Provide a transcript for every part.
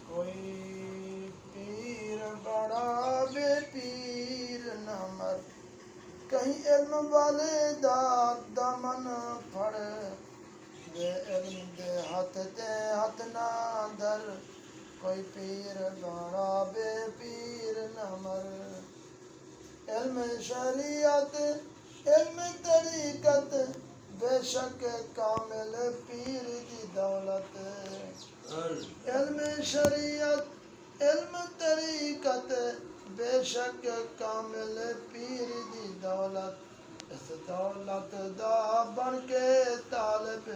कोई पीर बड़ा बेपीर न मर, कहीं इल्म वाले दा दमन फड़, दे इल्म दे हथ ना धर, कोई पीर बड़ा बेपीर न मर। इल्म शरीयत इल्म तरीकत, बेशक कामिल पीर दी दौलत। इल्म शरीयत इल्म तरीकत, बेशक कामिल पीर दी दौलत। इस दौलत दा बन के तालिब,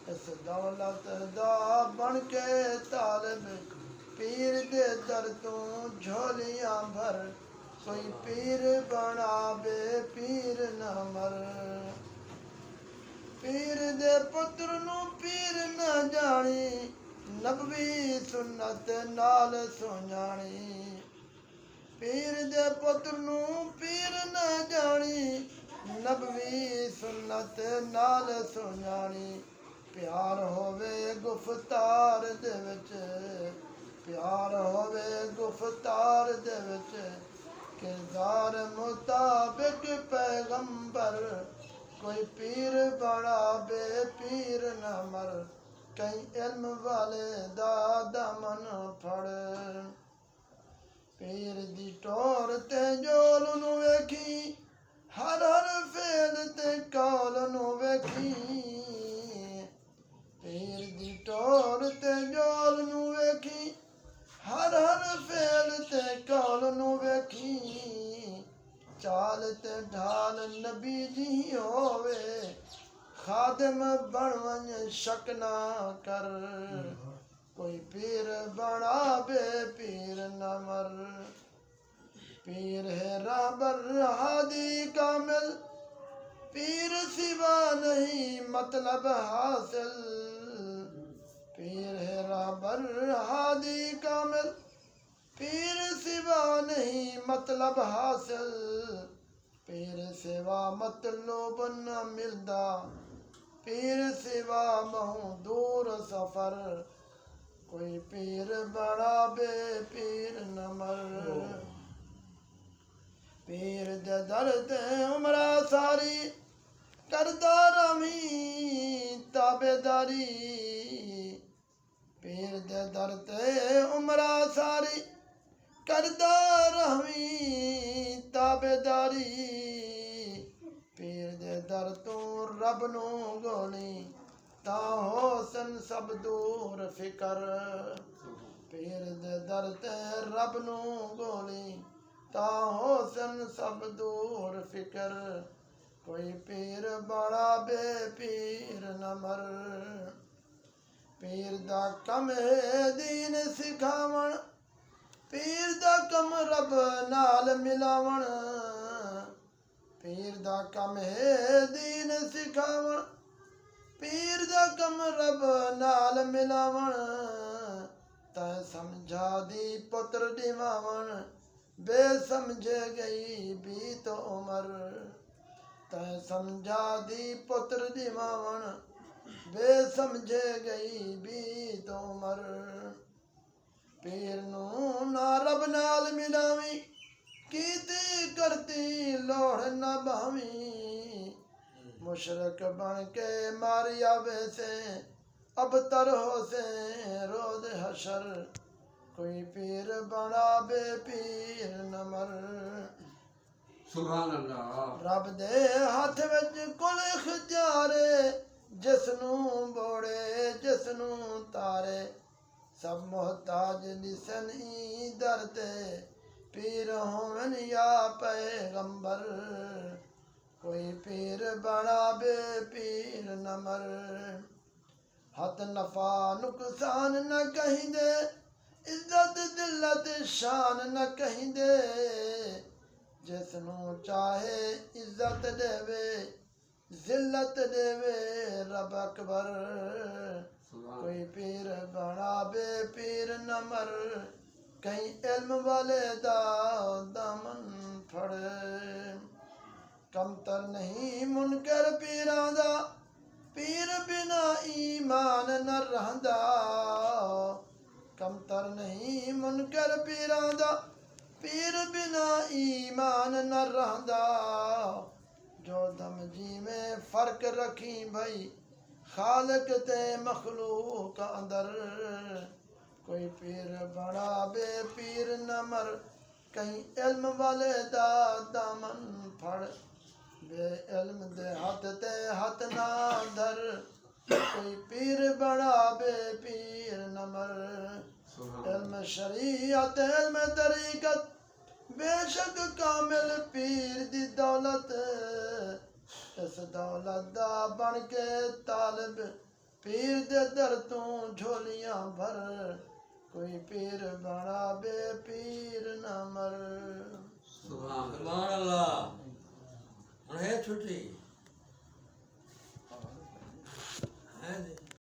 इस दौलत दा बन के तालिब, पीर दे दर तू झोलियां भर, कोई पीर बना बे पीर न मर। पीर दे पुत्र नू पीर न जानी, नबवी सुन्नत नाल सुञाणी। पीर दे पुत्र नू पीर न जानी, नबवी सुन्नत नाल सुञाणी। प्यार होवे गुफ्तार दे विच, प्यार होवे गुफ्तार दे विच, किरदार मुताबिक पैगंबर, कोई पीर बड़ा बे पीर न मर, कहीं इल्म वाले दा दमन फड़। पीर दी टोर ते जोल नू वेखी, हर फेल ते कौल नू वेखी। पीर दी टोर ते जोल नू वेखी, हर फेल ते कौल नू वेखी। चाल ते ढाल नबी जी होवे, खादिम बन वंज शक ना कर, कोई पीर बना बे पीर न मर। पीर है राहबर हादी कामिल, पीर सिवा नहीं मतलब हासिल। पीर है राहबर हादी कामिल, पीर सिवा नहीं मतलब हासिल। पीर सिवा मतलब न मिलदा, पीर सिवा महू दूर सफर, कोई पीर बड़ा बे पीर न मर। पीर दे दर ते उमरा सारी, करदा रवी ताबेदारी। पीर दे दर ते उमरा सारी, करदा रवी ताबेदारी। पीर दे दर तू रब नू गोली, ता होसन सब दूर फिकर। पीर दे दर ते रब नू गोली, ता होसन सब दूर फिकर, कोई पीर बड़ा बे पीर न मर। पीर दा कम है दीन सिखावण, पीर दा कम रब नाल मिलावण। पीर दा कम है दीन सिखावण, पीर दा कम रब नाल मिलावण। तै समझा दी पुत्र दिवावण, बेसमझे गई बीत उमर। तै समझा दी पुत्र दिवावण, बेसमझे गई बीत उमर। पीर नू ना रब नाल मिलावी, कीती करती लोड़ न भावी। मुशरक बन के मारिया वैसे, अब तर हो से रोज हशर, कोई पीर बड़ा बे पीर न मर। सुभान अल्लाह। रब दे हथ विच कुल इख्तियारे, जिसनू बोड़े जिसनू तारे। सब मोहताज दिसन ई दर ते, पीर होवन या पैगंबर, कोई पीर बड़ा बे पीर न मर। हथ नफा नुकसान न कहीं दे, इज्जत दिल्लत शान न कहीं दे। जिसनू चाहे इज्जत देवे, जिल्लत देवे रब अकबर, कोई पीर बड़ा बे पीर न मर, कहीं इल्म वाले दा दामन फड़। कमतर नहीं मुनकर पीरां दा, पीर बिना ईमान ईमान न रहंदा कमतर नहीं मुनकर पीरां दा पीर बिना ईमान न रहंदा जो दम जी में फर्क रखी भई खालिक ते मखलूक अंदर कोई पीर बड़ा बे पीर न मर कहीं इल्म वाले दा दामन फड़ बे इल्म दे हाथ ते हाथ ना धर कोई पीर बड़ा बे पीर न मर इल्म शरीयत इल्म तरीकत बेशक कामिल पीर दी दौलत इस दौलत दा बन के तालिब पीर दे दर तू झोलियां भर कोई पीर बड़ा बे पीर न मर सुभान अल्लाह हुन है छुट्टी है जी